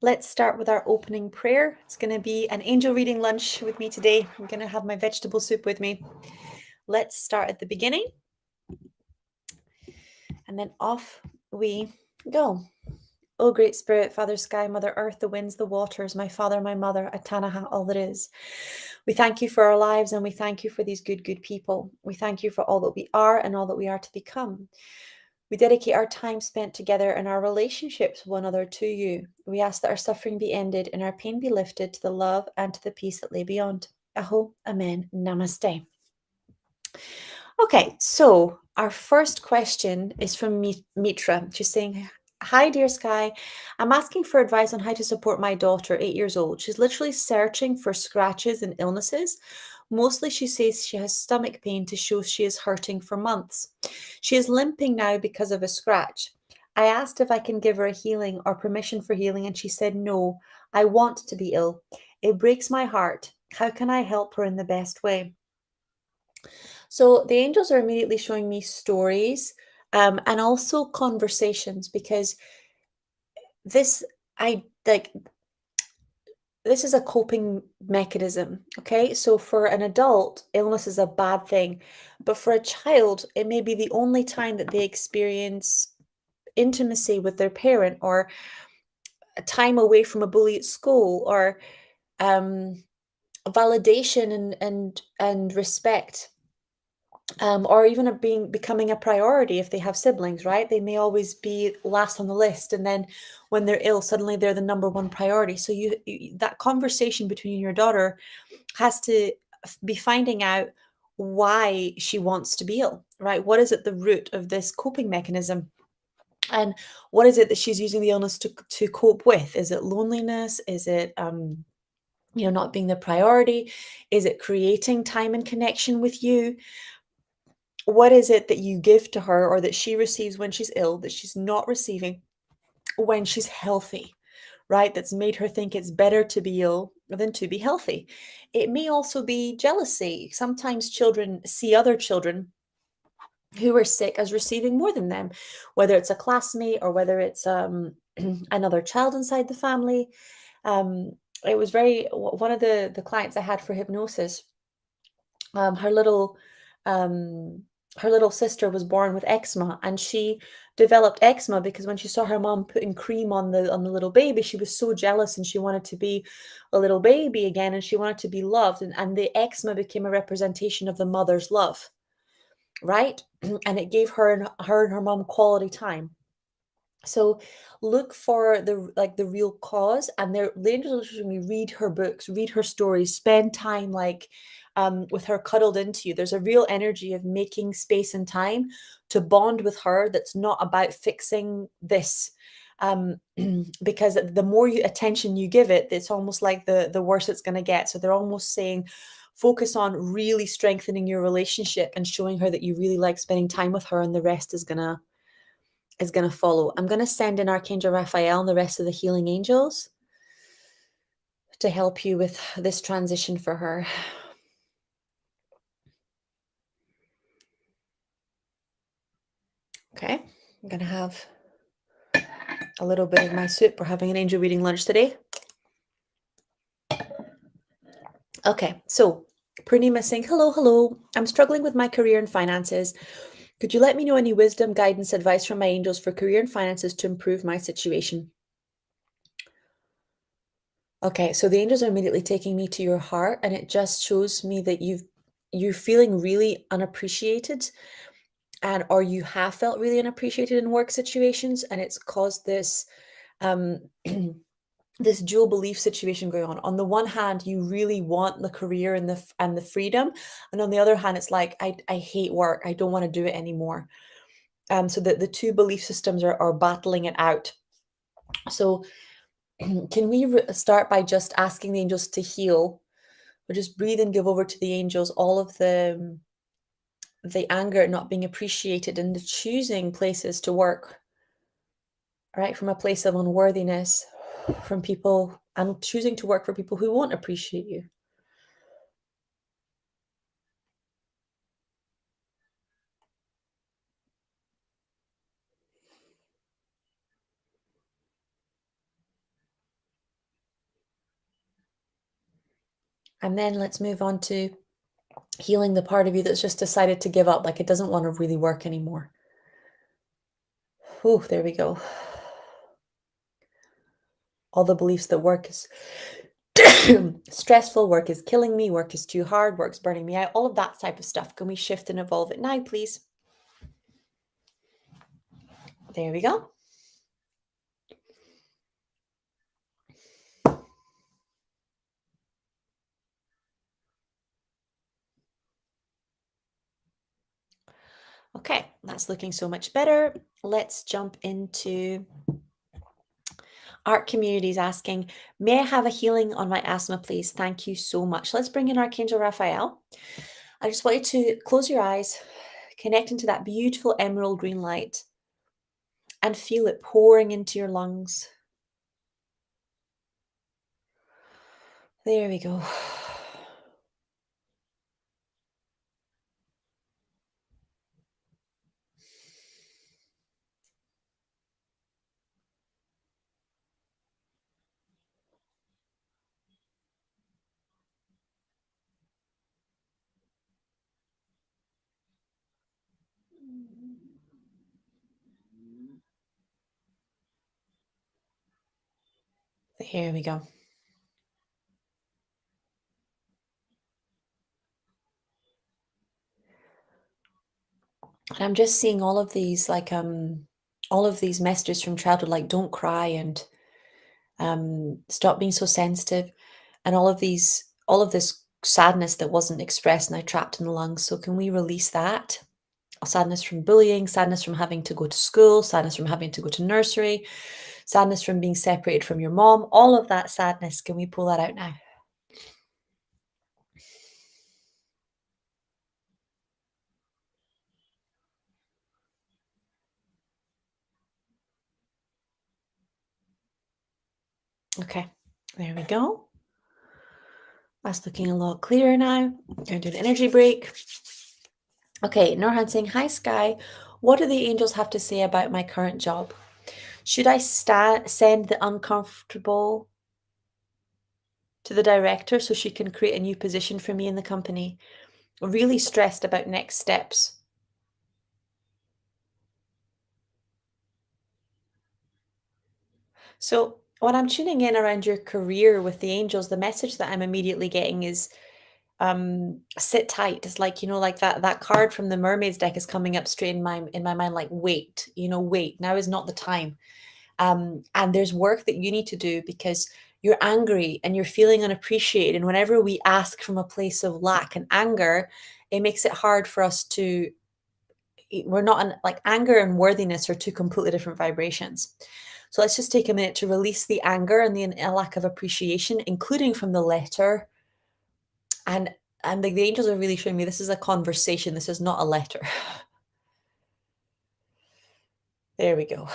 Let's start with our opening prayer. It's going to be an angel reading lunch with me today. I'm going to have my vegetable soup with me. Let's start at the beginning. And then off we go. O Great Spirit, Father Sky, Mother Earth, the winds, the waters, my Father, my Mother, Atanaha, all that is. We thank you for our lives and we thank you for these good people. We thank you for all that we are and all that we are to become. We dedicate our time spent together and our relationships with one another to you. We ask that our suffering be ended and our pain be lifted to the love and to the peace that lay beyond. Aho, Amen, Namaste. Okay, so our first question is from Mitra. She's saying, hi, dear Sky. I'm asking for advice on how to support my daughter, 8 years old. She's literally searching for scratches and illnesses. Mostly she says she has stomach pain to show she is hurting for months. She is limping now because of a scratch. I asked if I can give her a healing or permission for healing, and she said no. I want to be ill. It breaks my heart. How can I help her in the best way? So the angels are immediately showing me stories and also conversations, because this I like this is a coping mechanism. Okay, so for an adult, illness is a bad thing, but for a child, it may be the only time that they experience intimacy with their parent, or a time away from a bully at school, or validation and respect. Or even becoming a priority if they have siblings, right? They may always be last on the list, and then when they're ill, suddenly they're the number one priority. So that conversation between you and your daughter has to be finding out why she wants to be ill, right? What is at the root of this coping mechanism? And what is it that she's using the illness to cope with? Is it loneliness? Is it not being the priority? Is it creating time and connection with you? What is it that you give to her or that she receives when she's ill that she's not receiving when she's healthy, right? That's made her think it's better to be ill than to be healthy. It may also be jealousy. Sometimes children see other children who are sick as receiving more than them, whether it's a classmate or whether it's another child inside the family. It was one of the clients I had for hypnosis, her little sister was born with eczema, and she developed eczema because when she saw her mom putting cream on the little baby, she was so jealous and she wanted to be a little baby again, and she wanted to be loved, and the eczema became a representation of the mother's love, right? And it gave her and her mom quality time. So look for the real cause, and the angels are me read her books, read her stories, spend time with her cuddled into you. There's a real energy of making space and time to bond with her that's not about fixing this. Because the more attention you give it, it's almost like the worse it's going to get. So they're almost saying, focus on really strengthening your relationship and showing her that you really like spending time with her, and the rest is gonna follow. I'm going to send in Archangel Raphael and the rest of the healing angels to help you with this transition for her. Okay, I'm going to have a little bit of my soup. We're having an angel reading lunch today. Okay, so Purnima saying, hello. I'm struggling with my career and finances. Could you let me know any wisdom, guidance, advice from my angels for career and finances to improve my situation? Okay, so the angels are immediately taking me to your heart, and it just shows me that you're feeling really unappreciated, or you have felt really unappreciated in work situations, and it's caused this this dual belief situation going on. On the one hand, you really want the career and the freedom, and on the other hand, it's like, I hate work. I don't want to do it anymore. So that the two belief systems are battling it out. So can we start by just asking the angels to heal? We'll just breathe and give over to the angels all of the anger at not being appreciated, and the choosing places to work, right, from a place of unworthiness, from people, and choosing to work for people who won't appreciate you. And then let's move on to healing the part of you that's just decided to give up, like it doesn't want to really work anymore. Oh, there we go. All the beliefs that work is stressful, work is killing me, work is too hard, work's burning me out, all of that type of stuff. Can we shift and evolve it now, please? There we go. Okay, that's looking so much better. Let's jump into Art Communities asking, may I have a healing on my asthma, please? Thank you so much. Let's bring in Archangel Raphael. I just want you to close your eyes, connect into that beautiful emerald green light, and feel it pouring into your lungs. There we go. Here we go. And I'm just seeing all of these all of these messages from childhood, like don't cry and stop being so sensitive, and all of this sadness that wasn't expressed now trapped in the lungs. So can we release that? Sadness from bullying, sadness from having to go to school, sadness from having to go to nursery, sadness from being separated from your mom, all of that sadness, can we pull that out now? Okay, there we go. That's looking a lot clearer now. Going to do an energy break. Okay, Norhan saying, hi Sky, what do the angels have to say about my current job? Should I send the uncomfortable to the director so she can create a new position for me in the company? Really stressed about next steps. So when I'm tuning in around your career with the angels, the message that I'm immediately getting is sit tight. It's like, like that card from the mermaids deck is coming up straight in my mind, like wait, wait, now is not the time. And there's work that you need to do because you're angry and you're feeling unappreciated. And whenever we ask from a place of lack and anger, it makes it hard for us to, we're not like anger and worthiness are two completely different vibrations. So let's just take a minute to release the anger and the lack of appreciation, including from the letter. And the angels are really showing me this is a conversation. This is not a letter. There we go.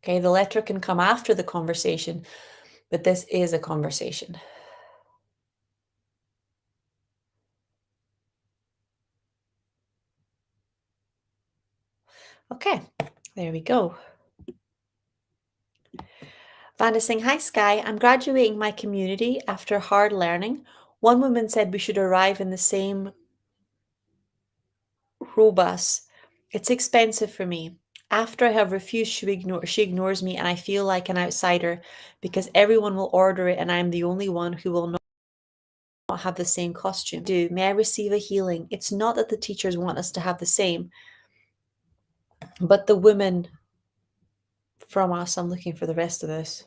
Okay, the letter can come after the conversation, but this is a conversation. Okay, there we go. Vanda saying, hi Sky, I'm graduating my community after hard learning. One woman said we should arrive in the same robus. It's expensive for me. After I have refused, she ignores me and I feel like an outsider because everyone will order it and I'm the only one who will not have the same costume. May I receive a healing? It's not that the teachers want us to have the same, but the women from us, I'm looking for the rest of this.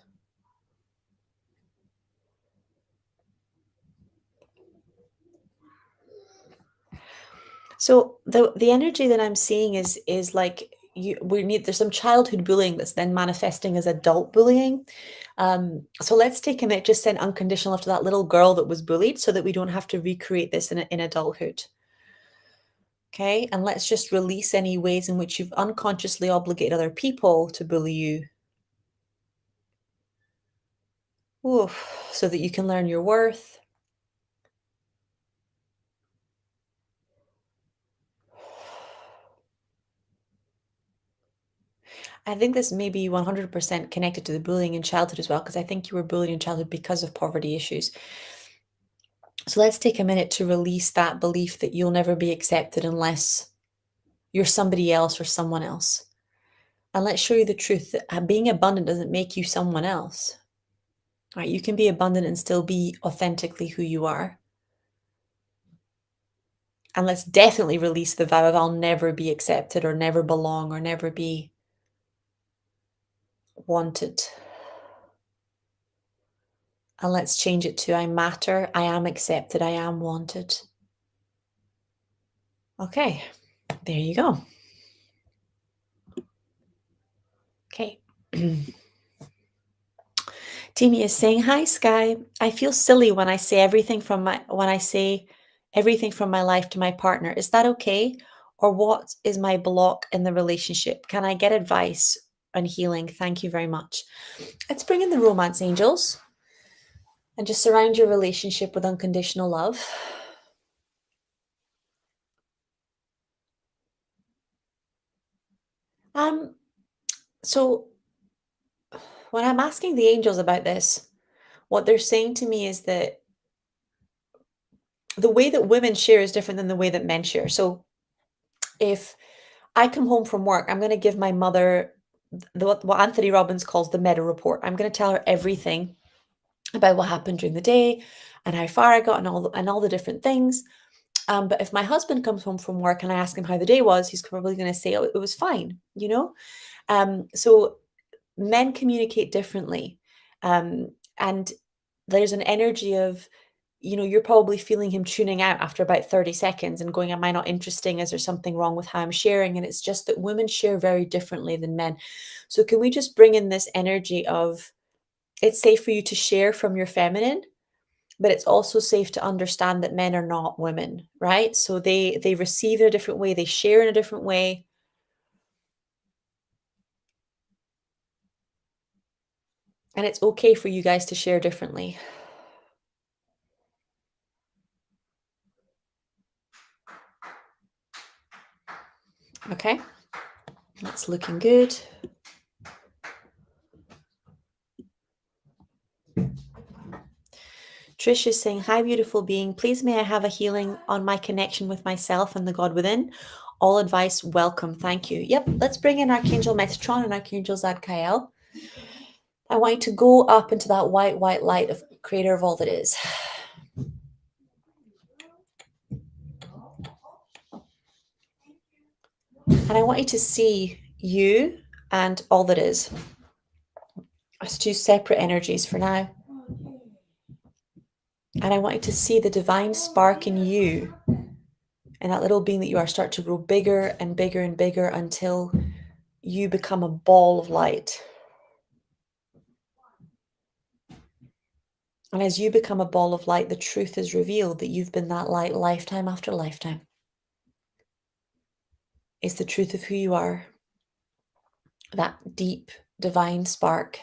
So the energy that I'm seeing is like there's some childhood bullying that's then manifesting as adult bullying. So let's take a minute, just send unconditional love to that little girl that was bullied so that we don't have to recreate this in adulthood. Okay, and let's just release any ways in which you've unconsciously obligated other people to bully you. Oof, so that you can learn your worth. I think this may be 100% connected to the bullying in childhood as well, because I think you were bullied in childhood because of poverty issues. So let's take a minute to release that belief that you'll never be accepted unless you're somebody else or someone else. And let's show you the truth that being abundant doesn't make you someone else. Right? You can be abundant and still be authentically who you are. And let's definitely release the vow of I'll never be accepted or never belong or never be wanted. And let's change it to I matter, I am accepted, I am wanted. Okay, there you go. Okay. Teeny is saying, "Hi Sky. I feel silly when I say everything from my life to my partner. Is that okay? Or what is my block in the relationship? Can I get advice on healing? Thank you very much." Let's bring in the romance angels and just surround your relationship with unconditional love. Um, so when I'm asking the angels about this, what they're saying to me is that the way that women share is different than the way that men share. So if I come home from work, I'm going to give my mother what Anthony Robbins calls the meta report. I'm going to tell her everything about what happened during the day and how far I got and all the different things. But if my husband comes home from work and I ask him how the day was, he's probably going to say, "Oh, it was fine," you know? So men communicate differently. And there's an energy of, you're probably feeling him tuning out after about 30 seconds and going, "Am I not interesting? Is there something wrong with how I'm sharing?" And it's just that women share very differently than men. So can we just bring in this energy of it's safe for you to share from your feminine, but it's also safe to understand that men are not women, right? So they receive in a different way, they share in a different way, and it's okay for you guys to share differently. Okay, that's looking good. Trish is saying, "Hi, beautiful being. Please may I have a healing on my connection with myself and the God within? All advice welcome. Thank you." Yep, let's bring in Archangel Metatron and Archangel Zadkiel. I want you to go up into that white, white light of creator of all that is. And I want you to see you and all that is as two separate energies for now. And I want you to see the divine spark in you and that little being that you are start to grow bigger and bigger and bigger until you become a ball of light. And as you become a ball of light, the truth is revealed that you've been that light lifetime after lifetime. It's the truth of who you are, that deep divine spark.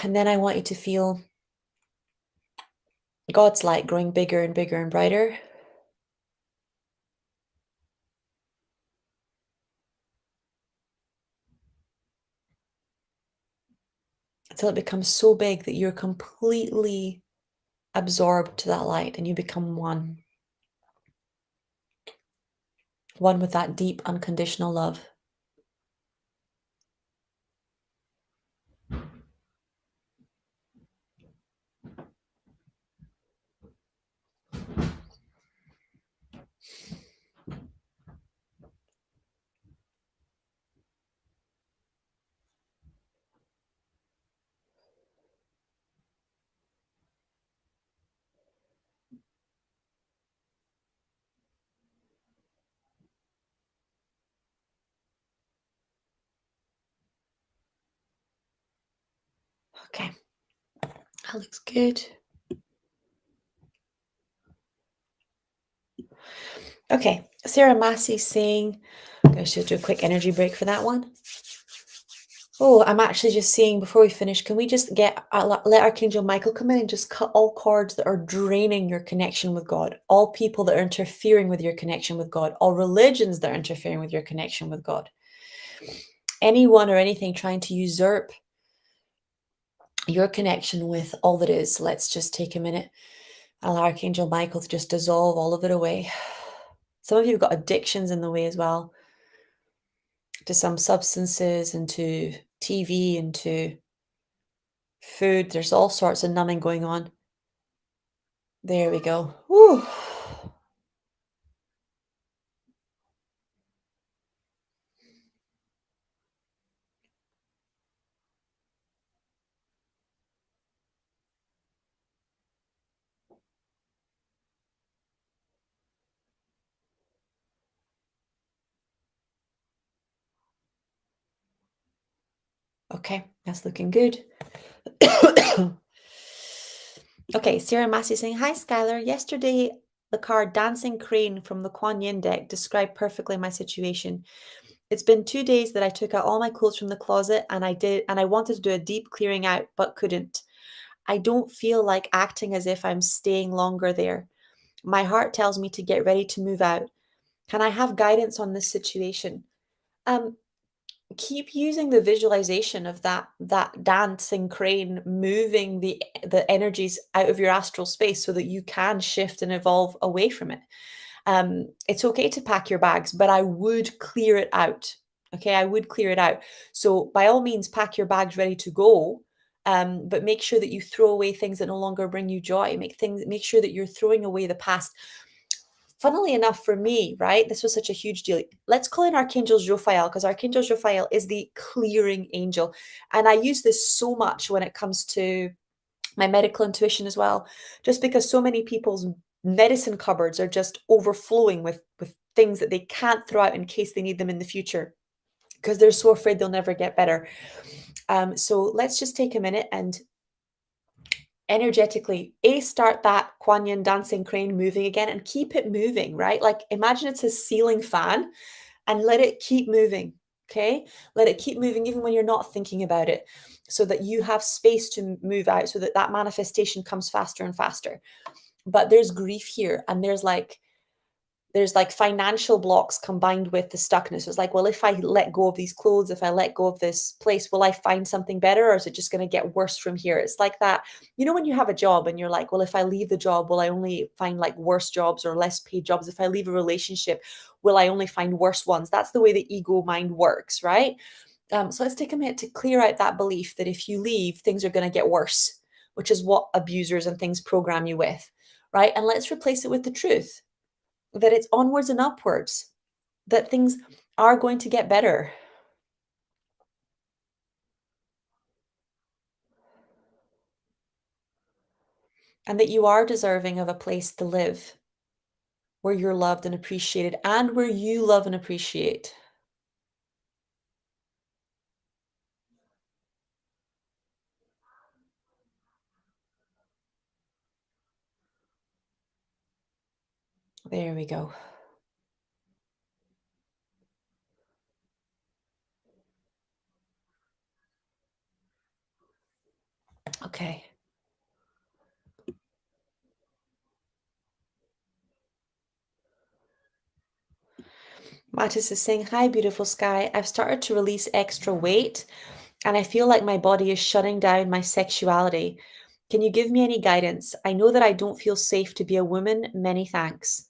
And then I want you to feel God's light growing bigger and bigger and brighter. Until it becomes so big that you're completely absorbed to that light and you become one. One with that deep, unconditional love. Okay, that looks good. Okay, Sarah Massey's saying, I'm going to just do a quick energy break for that one. Oh, I'm actually just seeing before we finish, can we just let Archangel Michael come in and just cut all cords that are draining your connection with God, all people that are interfering with your connection with God, all religions that are interfering with your connection with God. anyone or anything trying to usurp your connection with all that is. Let's just take a minute. Allow Archangel Michael to just dissolve all of it away. Some of you have got addictions in the way as well, to some substances and to TV and to food. There's all sorts of numbing going on. There we go. Woo. Okay, that's looking good. Okay, Sarah Massey saying, hi, Skylar. Yesterday, the card Dancing Crane from the Kuan Yin deck described perfectly my situation. It's been 2 days that I took out all my clothes from the closet and I wanted to do a deep clearing out, but couldn't. I don't feel like acting as if I'm staying longer there. My heart tells me to get ready to move out. Can I have guidance on this situation? Um, Keep using the visualization of that dancing crane moving the energies out of your astral space so that you can shift and evolve away from it. It's okay to pack your bags, but I would clear it out. Okay, I would clear it out. So by all means, pack your bags ready to go. But make sure that you throw away things that no longer bring you joy. Make sure that you're throwing away the past. Funnily enough, for me, right, this was such a huge deal. Let's call in Archangel Jophiel, because Archangel Jophiel is the clearing angel. And I use this so much when it comes to my medical intuition as well, just because so many people's medicine cupboards are just overflowing with things that they can't throw out in case they need them in the future, because they're so afraid they'll never get better. So let's just take a minute and energetically start that Kuan Yin dancing crane moving again and keep it moving, right? Like imagine it's a ceiling fan and let it keep moving. Okay, let it keep moving even when you're not thinking about it, so that you have space to move out, so that that manifestation comes faster and faster. But there's grief here, and there's like financial blocks combined with the stuckness. It's like, well, if I let go of these clothes, if I let go of this place, will I find something better, or is it just going to get worse from here? It's like that, when you have a job and you're like, well, if I leave the job, will I only find like worse jobs or less paid jobs? If I leave a relationship, will I only find worse ones? That's the way the ego mind works, right? So let's take a minute to clear out that belief that if you leave, things are going to get worse, which is what abusers and things program you with, right? And let's replace it with the truth that it's onwards and upwards, that things are going to get better, and that you are deserving of a place to live where you're loved and appreciated and where you love and appreciate. There we go. Okay. Mattis is saying, hi, beautiful sky. I've started to release extra weight and I feel like my body is shutting down my sexuality. Can you give me any guidance? I know that I don't feel safe to be a woman. Many thanks.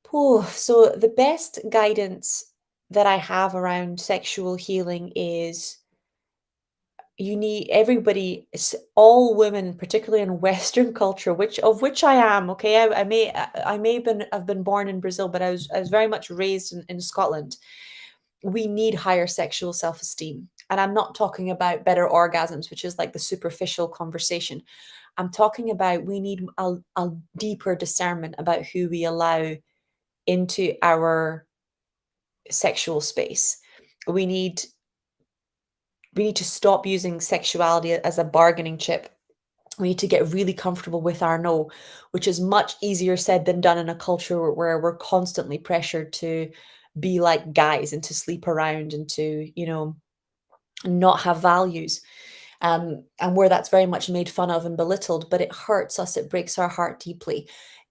So the best guidance that I have around sexual healing is you need everybody, all women, particularly in Western culture, which I am. Okay, I may have been born in Brazil, but I was very much raised in Scotland. We need higher sexual self-esteem, and I'm not talking about better orgasms, which is like the superficial conversation. I'm talking about we need a deeper discernment about who we allow into our sexual space. We need we need to stop using sexuality as a bargaining chip. We need to get really comfortable with our no, which is much easier said than done in a culture where we're constantly pressured to be like guys and to sleep around and to, not have values. And where that's very much made fun of and belittled, but it hurts us, it breaks our heart deeply.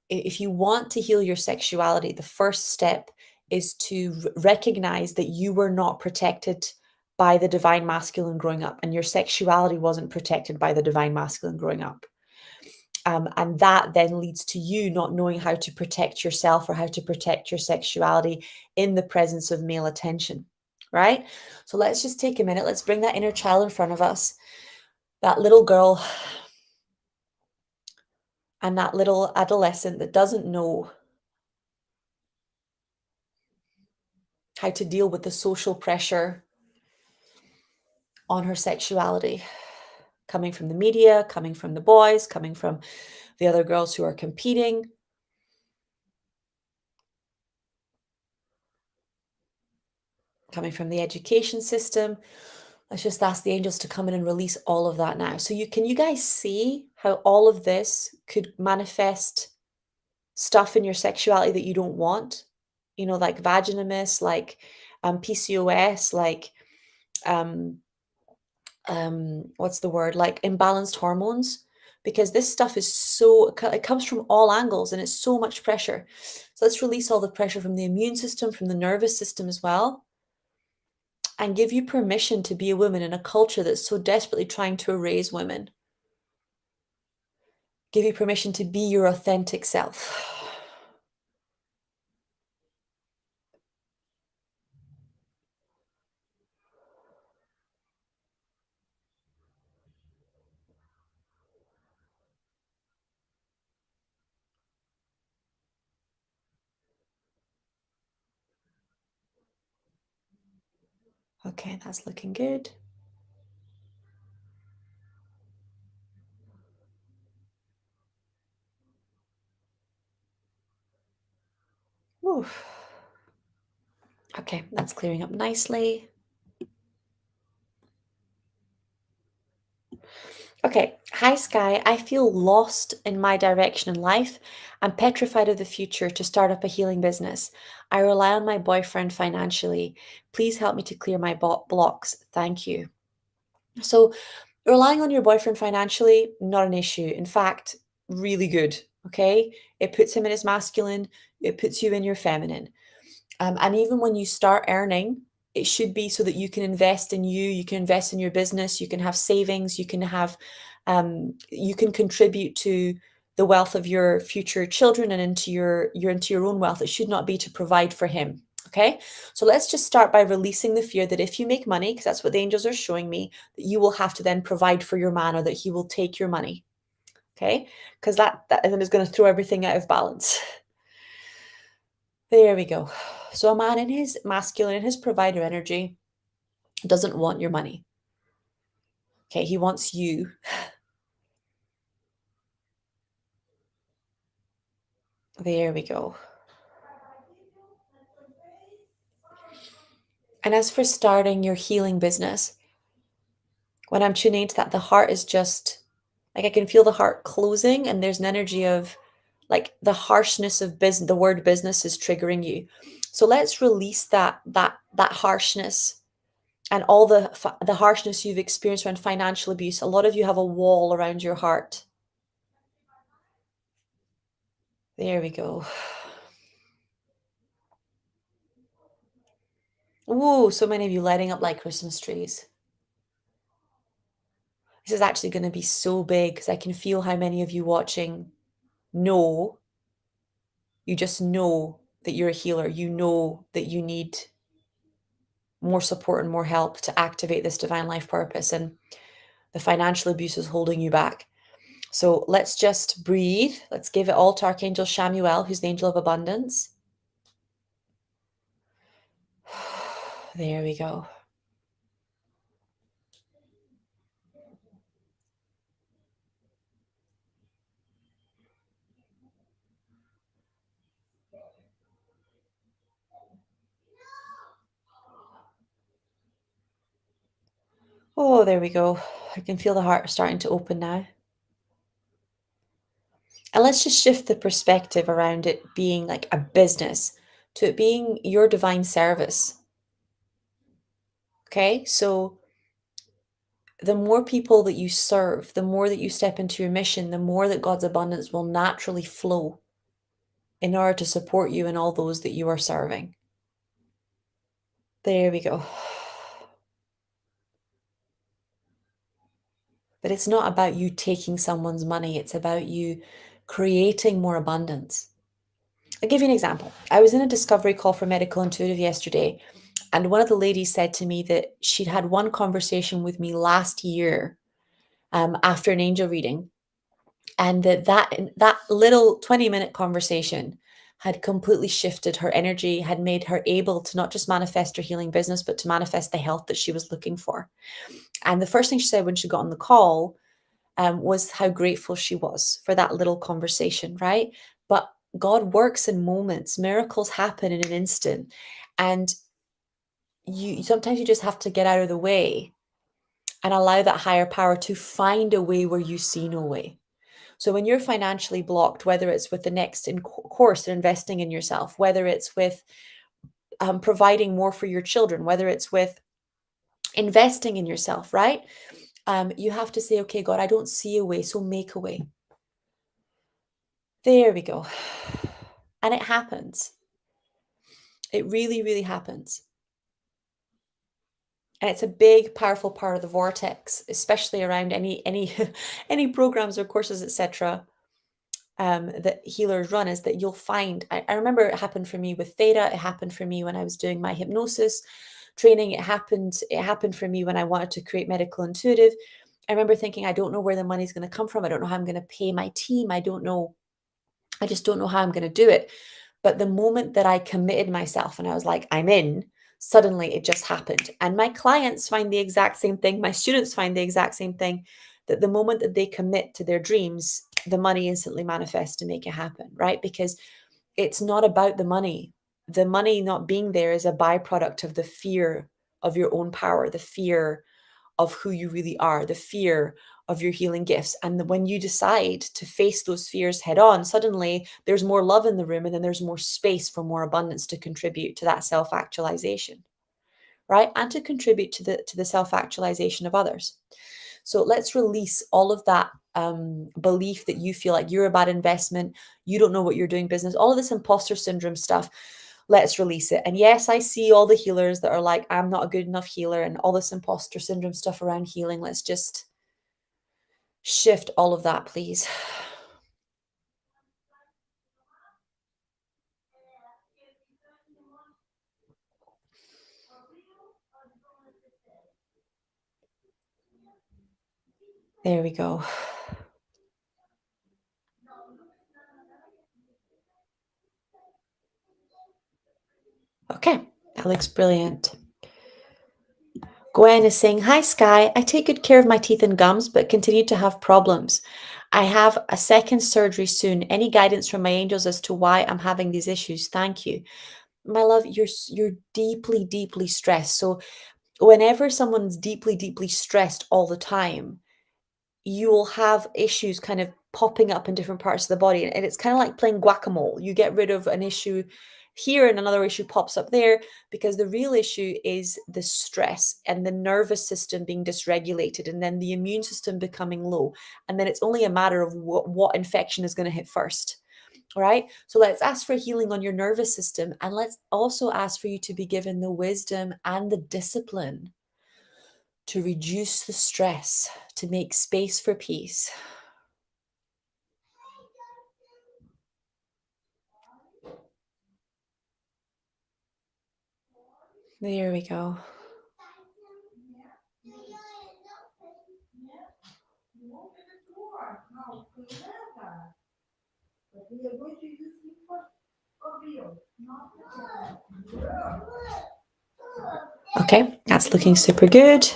If you want to heal your sexuality, the first step is to recognize that you were not protected by the divine masculine growing up, and your sexuality wasn't protected by the divine masculine growing up. And that then leads to you not knowing how to protect yourself or how to protect your sexuality in the presence of male attention, right? So let's just take a minute. Let's bring that inner child in front of us, that little girl and that little adolescent that doesn't know how to deal with the social pressure on her sexuality, coming from the media, coming from the boys, coming from the other girls who are competing, coming from the education system. Let's just ask the angels to come in and release all of that now. So you guys see how all of this could manifest stuff in your sexuality that you don't want? You know, like vaginismus, like PCOS, like um what's the word? Like imbalanced hormones, because this stuff is so it comes from all angles and it's so much pressure. So let's release all the pressure from the immune system, from the nervous system as well, and give you permission to be a woman in a culture that's so desperately trying to erase women. Give you permission to be your authentic self. Okay, that's looking good. Oof. Okay, that's clearing up nicely. Okay, hi Sky. I feel lost in my direction in life. I'm petrified of the future to start up a healing business. I rely on my boyfriend financially. Please help me to clear my blocks. Thank you. So, relying on your boyfriend financially, not an issue. In fact, really good. Okay, it puts him in his masculine, it puts you in your feminine. And even when you start earning, it should be so that you can invest in you can invest in your business, you can have savings, you can contribute to the wealth of your future children and into your own wealth. It should not be to provide for him. Okay, so let's just start by releasing the fear that if you make money, because that's what the angels are showing me, that you will have to then provide for your man or that he will take your money. Okay, because that then is going to throw everything out of balance. There we go. So a man in his masculine, in his provider energy, doesn't want your money. Okay, he wants you. There we go. And as for starting your healing business, when I'm tuning into that, the heart is just like I can feel the heart closing, and there's an energy of like the harshness of business. The word business is triggering you. So let's release that harshness and all the harshness you've experienced around financial abuse. A lot of you have a wall around your heart. There we go. Ooh, so many of you lighting up like Christmas trees. This is actually going to be so big because I can feel how many of you watching know, you just know that you're a healer. You know that you need more support and more help to activate this divine life purpose, and the financial abuse is holding you back. So let's just breathe. Let's give it all to Archangel Shamuel, who's the angel of abundance. There we go. Oh, there we go. I can feel the heart starting to open now. And let's just shift the perspective around it being like a business to it being your divine service. Okay, so the more people that you serve, the more that you step into your mission, the more that God's abundance will naturally flow in order to support you and all those that you are serving. There we go. But it's not about you taking someone's money, it's about you creating more abundance. I'll give you an example. I was in a discovery call for Medical Intuitive yesterday, and one of the ladies said to me that she'd had one conversation with me last year after an angel reading, and that little 20-minute conversation had completely shifted her energy, had made her able to not just manifest her healing business, but to manifest the health that she was looking for. And the first thing she said when she got on the call was how grateful she was for that little conversation, right? But God works in moments, miracles happen in an instant. And you sometimes you just have to get out of the way and allow that higher power to find a way where you see no way. So when you're financially blocked, whether it's with the next course and investing in yourself, whether it's with providing more for your children, whether it's with investing in yourself, right? You have to say, okay, God, I don't see a way, so make a way. There we go. And it happens. It really, really happens. And it's a big, powerful part of the vortex, especially around any any programs or courses, etc. That healers run, is that you'll find. I remember it happened for me with theta. It happened for me when I was doing my hypnosis training. It happened for me when I wanted to create Medical Intuitive. I remember thinking, I don't know where the money's going to come from. I don't know how I'm going to pay my team. I just don't know how I'm going to do it. But the moment that I committed myself and I was like, I'm in, suddenly it just happened. And my clients find the exact same thing. My students find the exact same thing, that the moment that they commit to their dreams, the money instantly manifests to make it happen, right? Because it's not about the money. The money not being there is a byproduct of the fear of your own power, the fear of who you really are, the fear of your healing gifts. And when you decide to face those fears head on, suddenly there's more love in the room, and then there's more space for more abundance to contribute to that self-actualization, right? And to contribute to the self-actualization of others. So let's release all of that belief that you feel like you're a bad investment, you don't know what you're doing business, all of this imposter syndrome stuff. Let's release it. And yes, I see all the healers that are like, I'm not a good enough healer, and all this imposter syndrome stuff around healing. Let's just shift all of that, please. There we go. Okay, that looks brilliant. Gwen is saying, hi, Sky. I take good care of my teeth and gums, but continue to have problems. I have a second surgery soon. Any guidance from my angels as to why I'm having these issues? Thank you. My love, you're deeply, deeply stressed. So whenever someone's deeply, deeply stressed all the time, you will have issues kind of popping up in different parts of the body. And it's kind of like playing whack-a-mole. You get rid of an issue here and another issue pops up there, because the real issue is the stress and the nervous system being dysregulated, and then the immune system becoming low. And then it's only a matter of what infection is going to hit first. All right. So let's ask for healing on your nervous system. And let's also ask for you to be given the wisdom and the discipline to reduce the stress, to make space for peace. There we go. Okay, that's looking super good.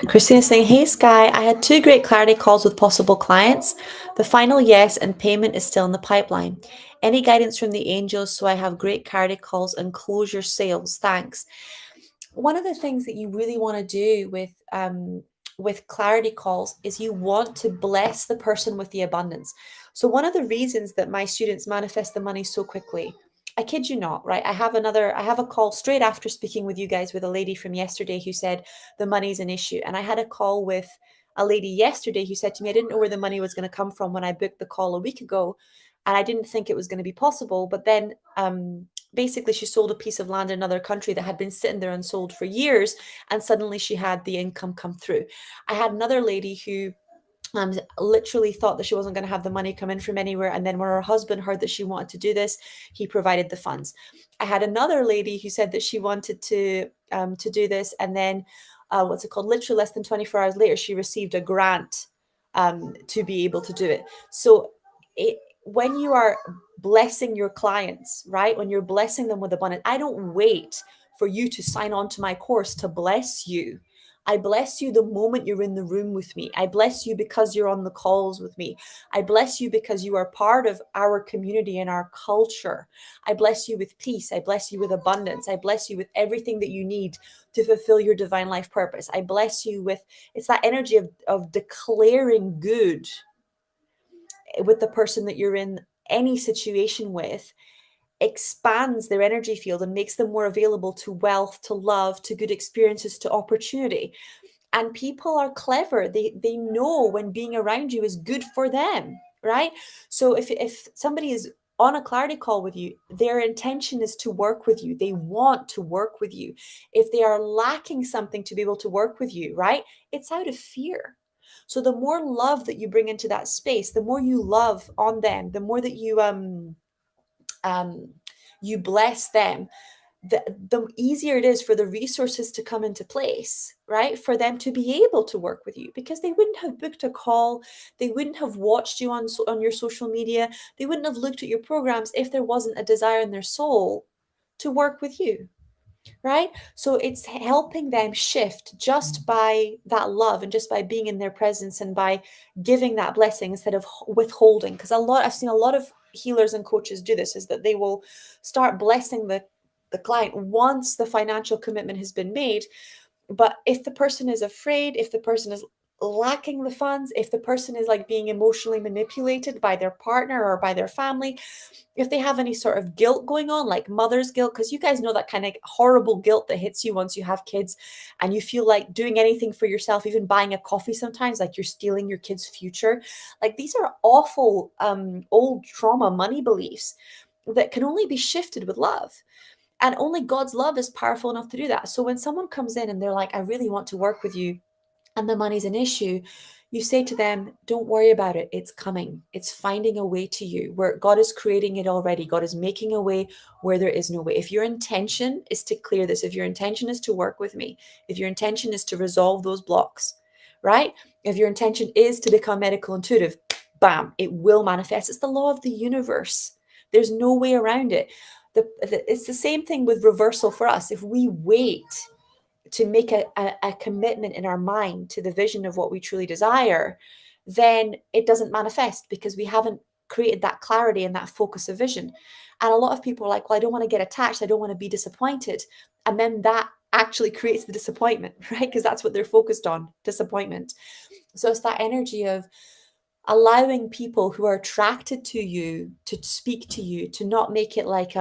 Christina is saying, hey, Sky, I had 2 great clarity calls with possible clients. The final yes, and payment is still in the pipeline. Any guidance from the angels so I have great clarity calls and closure sales? Thanks. One of the things that you really want to do with clarity calls is you want to bless the person with the abundance. So one of the reasons that my students manifest the money so quickly, I kid you not, right? I have a call straight after speaking with you guys with a lady from yesterday who said the money's an issue. And I had a call with a lady yesterday who said to me, I didn't know where the money was going to come from when I booked the call a week ago. And I didn't think it was going to be possible. But then basically she sold a piece of land in another country that had been sitting there unsold for years. And suddenly she had the income come through. I had another lady who literally thought that she wasn't going to have the money come in from anywhere. And then when her husband heard that she wanted to do this, he provided the funds. I had another lady who said that she wanted to do this. And then what's it called? Literally less than 24 hours later, she received a grant to be able to do it. So when you are blessing your clients, right? When you're blessing them with abundance, I don't wait for you to sign on to my course to bless you. I bless you the moment you're in the room with me. I bless you because you're on the calls with me. I bless you because you are part of our community and our culture. I bless you with peace. I bless you with abundance. I bless you with everything that you need to fulfill your divine life purpose. I bless you with, it's that energy of declaring good with the person that you're in any situation with, expands their energy field and makes them more available to wealth, to love, to good experiences, to opportunity. And people are clever. They know when being around you is good for them, right? So if somebody is on a clarity call with you, their intention is to work with you. They want to work with you. If they are lacking something to be able to work with you, right? It's out of fear. So the more love that you bring into that space, the more you love on them, the more that you bless them, the easier it is for the resources to come into place, right? For them to be able to work with you, because they wouldn't have booked a call, they wouldn't have watched you on your social media, they wouldn't have looked at your programs if there wasn't a desire in their soul to work with you, right? So it's helping them shift just by that love and just by being in their presence and by giving that blessing instead of withholding. Because I've seen a lot of healers and coaches do this, is that they will start blessing the client once the financial commitment has been made. But if the person is afraid, if the person is lacking the funds, if the person is like being emotionally manipulated by their partner or by their family, if they have any sort of guilt going on, like mother's guilt, because you guys know that kind of horrible guilt that hits you once you have kids and you feel like doing anything for yourself, even buying a coffee sometimes, like you're stealing your kid's future. Like these are awful old trauma money beliefs that can only be shifted with love. And only God's love is powerful enough to do that. So when someone comes in and they're like, I really want to work with you, and the money's an issue, you say to them, don't worry about it. It's coming. It's finding a way to you, where God is creating it already. God is making a way where there is no way. If your intention is to clear this, if your intention is to work with me, if your intention is to resolve those blocks, right? If your intention is to become medical intuitive, bam, it will manifest. It's the law of the universe. There's no way around it. It's the same thing with reversal for us. If we wait to make a commitment in our mind to the vision of what we truly desire, then it doesn't manifest because we haven't created that clarity and that focus of vision. And a lot of people are like, well, I don't want to get attached. I don't want to be disappointed. And then that actually creates the disappointment, right? Because that's what they're focused on, disappointment. So it's that energy of allowing people who are attracted to you to speak to you, to not make it like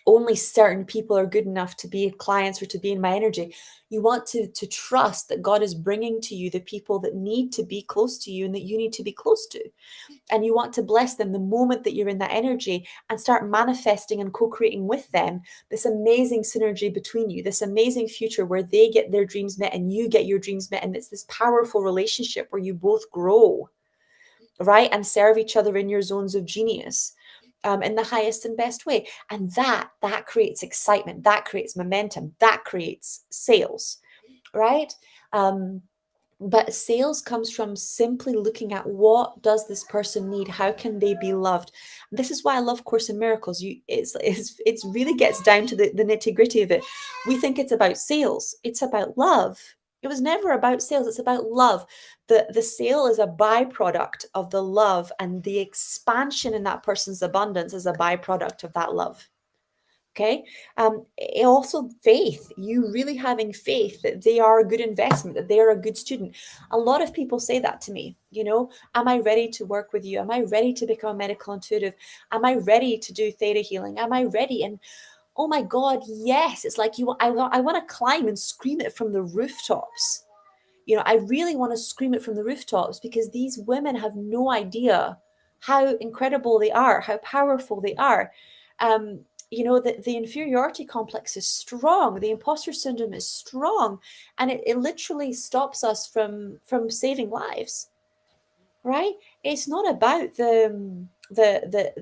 only certain people are good enough to be clients or to be in my energy. You want to trust that God is bringing to you the people that need to be close to you and that you need to be close to. And you want to bless them the moment that you're in that energy and start manifesting and co-creating with them this amazing synergy between you, this amazing future where they get their dreams met and you get your dreams met. And it's this powerful relationship where you both grow, right? And serve each other in your zones of genius. In the highest and best way. And that creates excitement, that creates momentum, that creates sales, right? But sales comes from simply looking at what does this person need? How can they be loved? This is why I love Course in Miracles. It really gets down to the nitty gritty of it. We think it's about sales. It's about love. It was never about sales. It's about love. The sale is a byproduct of the love, and the expansion in that person's abundance is a byproduct of that love. Okay. Also faith, you really having faith that they are a good investment, that they are a good student. A lot of people say that to me, am I ready to work with you? Am I ready to become medical intuitive? Am I ready to do theta healing? Am I ready? And oh my God, yes. It's like I want to climb and scream it from the rooftops. I really want to scream it from the rooftops because these women have no idea how incredible they are, how powerful they are. The inferiority complex is strong. The imposter syndrome is strong, and it literally stops us from saving lives, right? It's not about the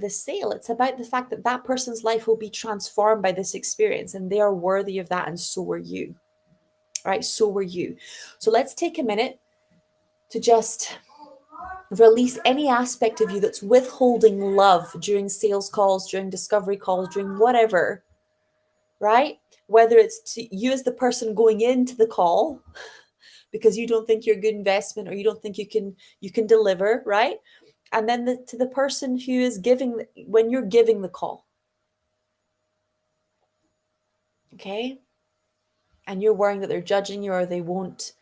sale. It's about the fact that that person's life will be transformed by this experience, and they are worthy of that, and so are you, right? So are you. So let's take a minute to just release any aspect of you that's withholding love during sales calls, during discovery calls, during whatever, right? Whether it's to you as the person going into the call because you don't think you're a good investment, or you don't think you can deliver, right? And then to the person who is giving, when you're giving the call, okay? And you're worrying that they're judging you, or they won't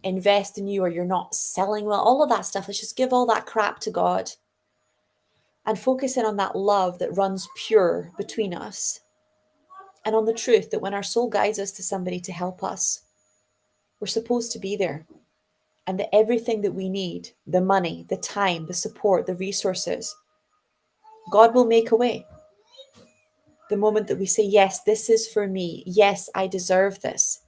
invest in you, or you're not selling well, all of that stuff. Let's just give all that crap to God and focus in on that love that runs pure between us, and on the truth that when our soul guides us to somebody to help us, we're supposed to be there. And that everything that we need, the money, the time, the support, the resources, God will make a way. The moment that we say, yes, this is for me. Yes, I deserve this.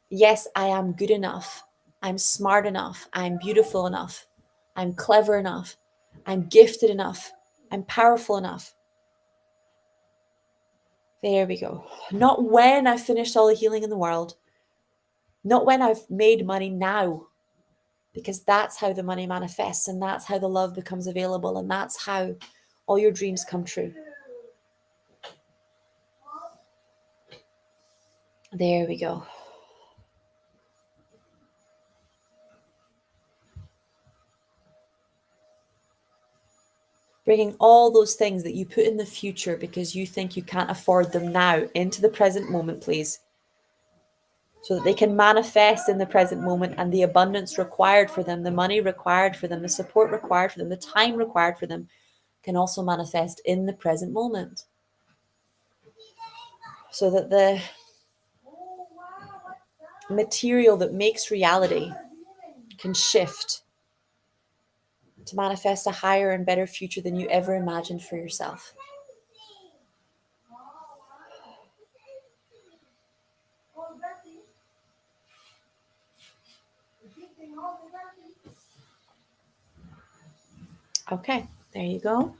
Yes, I am good enough. I'm smart enough. I'm beautiful enough. I'm clever enough. I'm gifted enough. I'm powerful enough. There we go. Not when I've finished all the healing in the world. Not when I've made money, now. Because that's how the money manifests, and that's how the love becomes available, and that's how all your dreams come true. There we go. Bringing all those things that you put in the future because you think you can't afford them now into the present moment, please. So that they can manifest in the present moment, and the abundance required for them, the money required for them, the support required for them, the time required for them can also manifest in the present moment. So that the material that makes reality can shift to manifest a higher and better future than you ever imagined for yourself. Okay, there you go.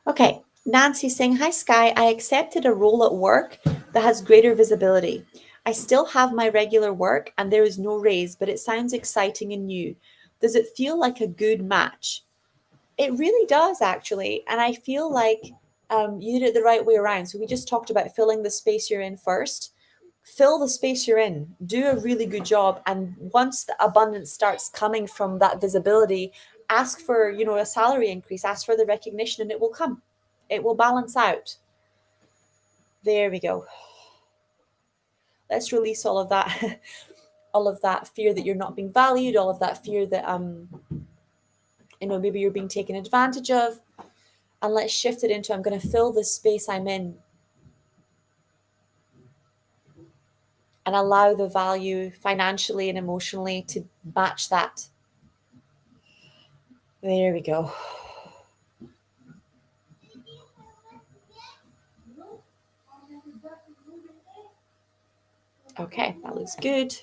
Okay, Nancy saying, hi Sky, I accepted a role at work that has greater visibility. I still have my regular work and there is no raise, but it sounds exciting and new. Does it feel like a good match? It really does, actually. And I feel like you did it the right way around. So we just talked about filling the space you're in first. Fill the space you're in, do a really good job. And once the abundance starts coming from that visibility, ask for, a salary increase, ask for the recognition, and it will come. It will balance out. There we go. Let's release all of that, all of that fear that you're not being valued, all of that fear that maybe you're being taken advantage of. And let's shift it into, I'm going to fill the space I'm in and allow the value financially and emotionally to match that. There we go. Okay, that looks good.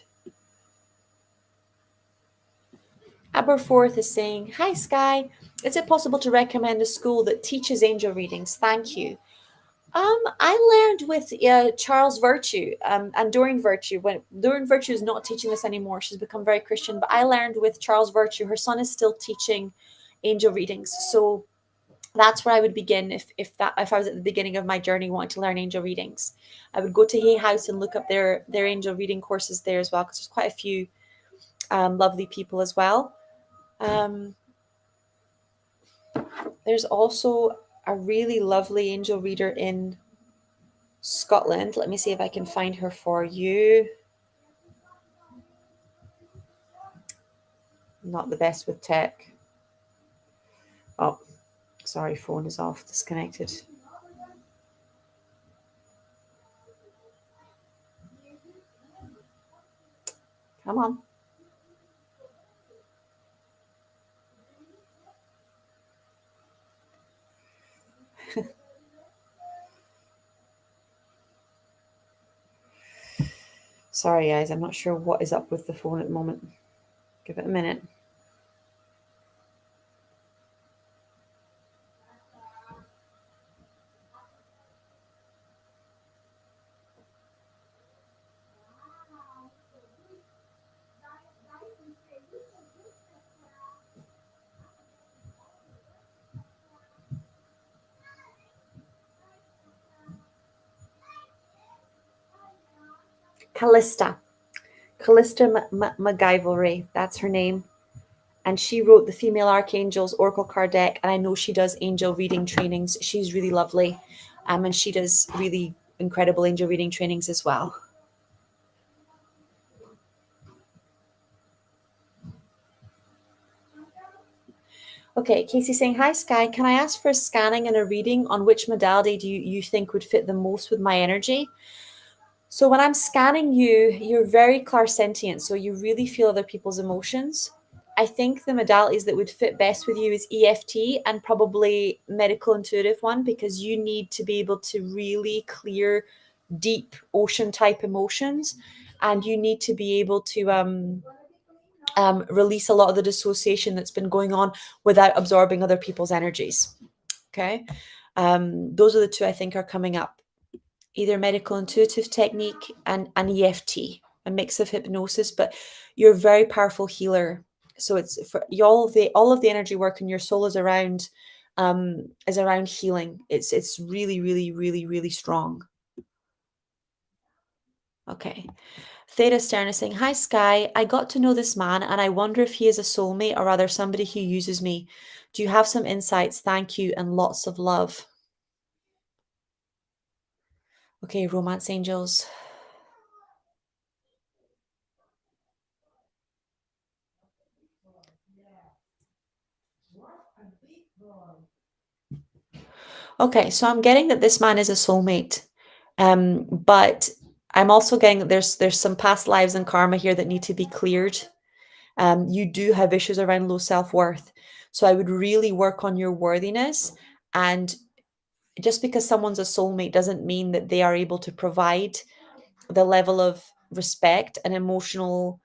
Aberforth is saying, hi Sky, is it possible to recommend a school that teaches angel readings? Thank you. I learned with Charles Virtue and Doreen Virtue. When Doreen Virtue is not teaching this anymore, she's become very Christian. But I learned with Charles Virtue. Her son is still teaching angel readings, so that's where I would begin if I was at the beginning of my journey wanting to learn angel readings. I would go to Hay House and look up their angel reading courses there as well, because there's quite a few lovely people as well. There's also a really lovely angel reader in Scotland. Let me see if I can find her for you. Not the best with tech. Oh, sorry, phone is off, disconnected. Come on. Sorry, guys. I'm not sure what is up with the phone at the moment. Give it a minute. Callista. Callista MacGyvery. That's her name. And she wrote the Female Archangels Oracle card deck. And I know she does angel reading trainings. She's really lovely. And she does really incredible angel reading trainings as well. Okay, Casey saying, hi, Sky. Can I ask for a scanning and a reading on which modality do you think would fit the most with my energy? So when I'm scanning you, you're very clairsentient, so you really feel other people's emotions. I think the modalities that would fit best with you is EFT and probably medical intuitive one, because you need to be able to really clear deep ocean type emotions, and you need to be able to release a lot of the dissociation that's been going on without absorbing other people's energies. Okay. Those are the two I think are coming up. Either medical intuitive technique and an EFT, a mix of hypnosis, but you're a very powerful healer. So it's for all of the energy work in your soul is around healing. It's really, really, really, really strong. Okay. Theta Stern is saying, hi, Sky. I got to know this man and I wonder if he is a soulmate or rather somebody who uses me. Do you have some insights? Thank you and lots of love. Okay, romance angels. Okay, so I'm getting that this man is a soulmate. But I'm also getting that there's some past lives and karma here that need to be cleared. You do have issues around low self-worth. So I would really work on your worthiness. And just because someone's a soulmate doesn't mean that they are able to provide the level of respect and emotional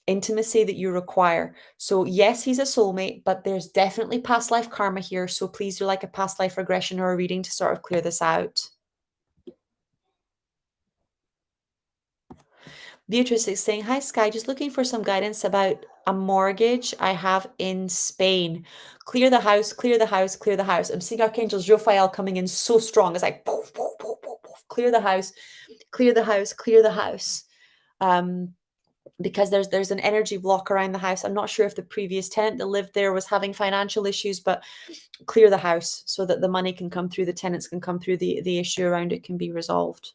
intimacy that you require. So yes, he's a soulmate, but there's definitely past life karma here. So please do like a past life regression or a reading to sort of clear this out. Beatrice is saying, hi, Sky, just looking for some guidance about a mortgage I have in Spain. Clear the house, clear the house, clear the house. I'm seeing Archangel Raphael coming in so strong. It's like, poof, poof, poof, poof, poof. Clear the house, clear the house, clear the house. Because there's an energy block around the house. I'm not sure if the previous tenant that lived there was having financial issues, but clear the house so that the money can come through, the tenants can come through, the issue around it can be resolved.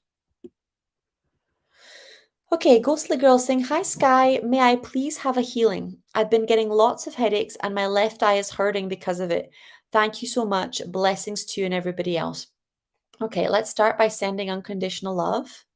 Okay, Ghostly Girl saying, hi, Sky. May I please have a healing? I've been getting lots of headaches and my left eye is hurting because of it. Thank you so much. Blessings to you and everybody else. Okay, let's start by sending unconditional love.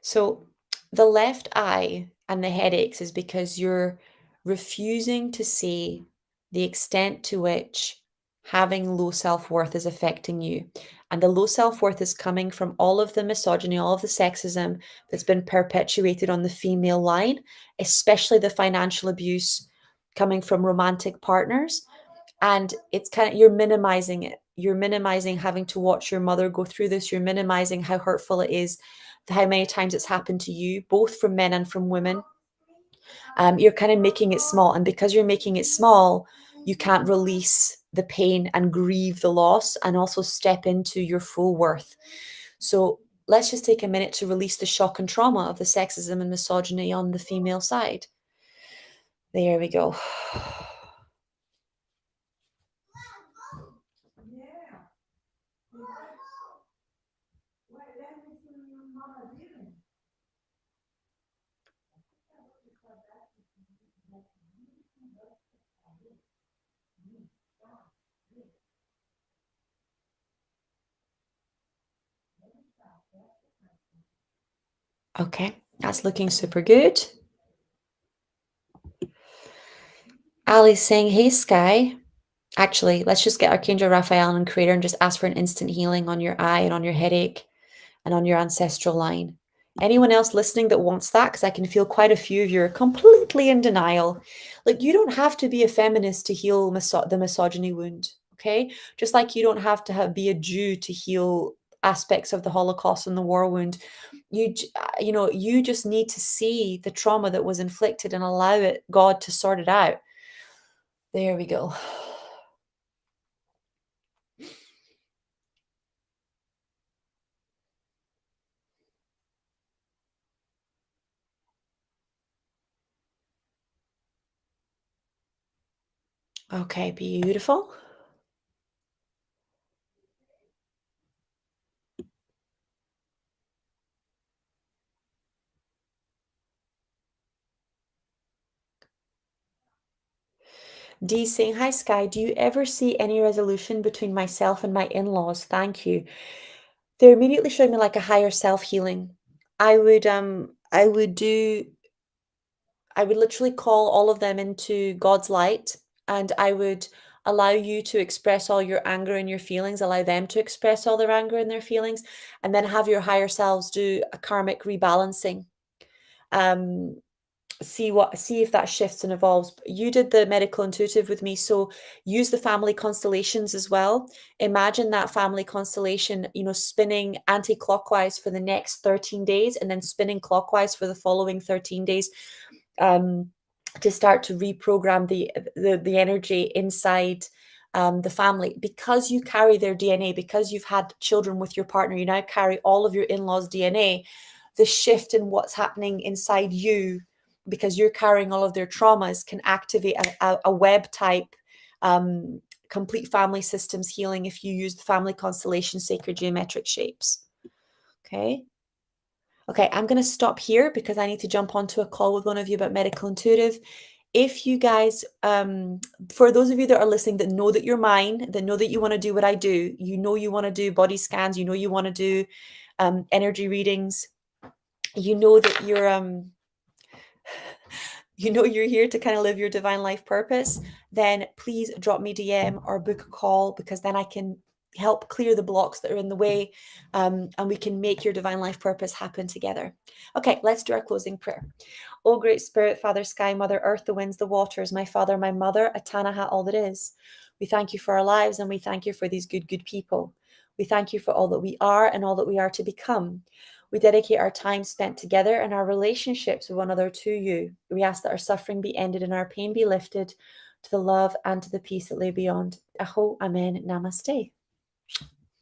So the left eye and the headaches is because you're refusing to see the extent to which having low self-worth is affecting you. And the low self-worth is coming from all of the misogyny, all of the sexism that's been perpetuated on the female line, especially the financial abuse coming from romantic partners. And it's kind of, you're minimizing it. You're minimizing having to watch your mother go through this. You're minimizing how hurtful it is, how many times it's happened to you, both from men and from women. You're kind of making it small. And because you're making it small, you can't release the pain and grieve the loss and also step into your full worth. So let's just take a minute to release the shock and trauma of the sexism and misogyny on the female side. There we go. Okay, that's looking super good. Ali's saying, hey, Sky. Actually, let's just get Archangel Raphael and Creator and just ask for an instant healing on your eye and on your headache and on your ancestral line. Anyone else listening that wants that? Because I can feel quite a few of you are completely in denial. Like, you don't have to be a feminist to heal the misogyny wound, okay? Just like you don't have to be a Jew to heal aspects of the Holocaust and the war wound. You just need to see the trauma that was inflicted and allow it, God, to sort it out. There we go. Okay, beautiful. Dee saying, hi Sky, do you ever see any resolution between myself and my in-laws? Thank you. They're immediately showing me like a higher self healing. I would literally call all of them into God's light, and I would allow you to express all your anger and your feelings, allow them to express all their anger and their feelings, and then have your higher selves do a karmic rebalancing. Um, see if that shifts and evolves. You did the medical intuitive with me, so use the family constellations as well. Imagine that family constellation, spinning anti-clockwise for the next 13 days and then spinning clockwise for the following 13 days, um, to start to reprogram the energy inside the family, because you carry their DNA, because you've had children with your partner, you now carry all of your in-laws' DNA. The shift in what's happening inside you, because you're carrying all of their traumas, can activate a web type, complete family systems healing if you use the family constellation sacred geometric shapes. Okay. Okay, I'm going to stop here because I need to jump onto a call with one of you about medical intuitive. If you guys, for those of you that are listening that know that you're mine, that know that you want to do what I do, you want to do body scans, you want to do energy readings, you know that you're here to kind of live your divine life purpose, then please drop me DM or book a call, because then I can help clear the blocks that are in the way, and we can make your divine life purpose happen together. Okay, let's do our closing prayer. Oh, great spirit, Father, Sky, Mother, Earth, the winds, the waters, my Father, my Mother, Atanaha, all that is. We thank you for our lives, and we thank you for these good, good people. We thank you for all that we are and all that we are to become. We dedicate our time spent together and our relationships with one another to you. We ask that our suffering be ended and our pain be lifted, to the love and to the peace that lay beyond. Aho, Amen, Namaste.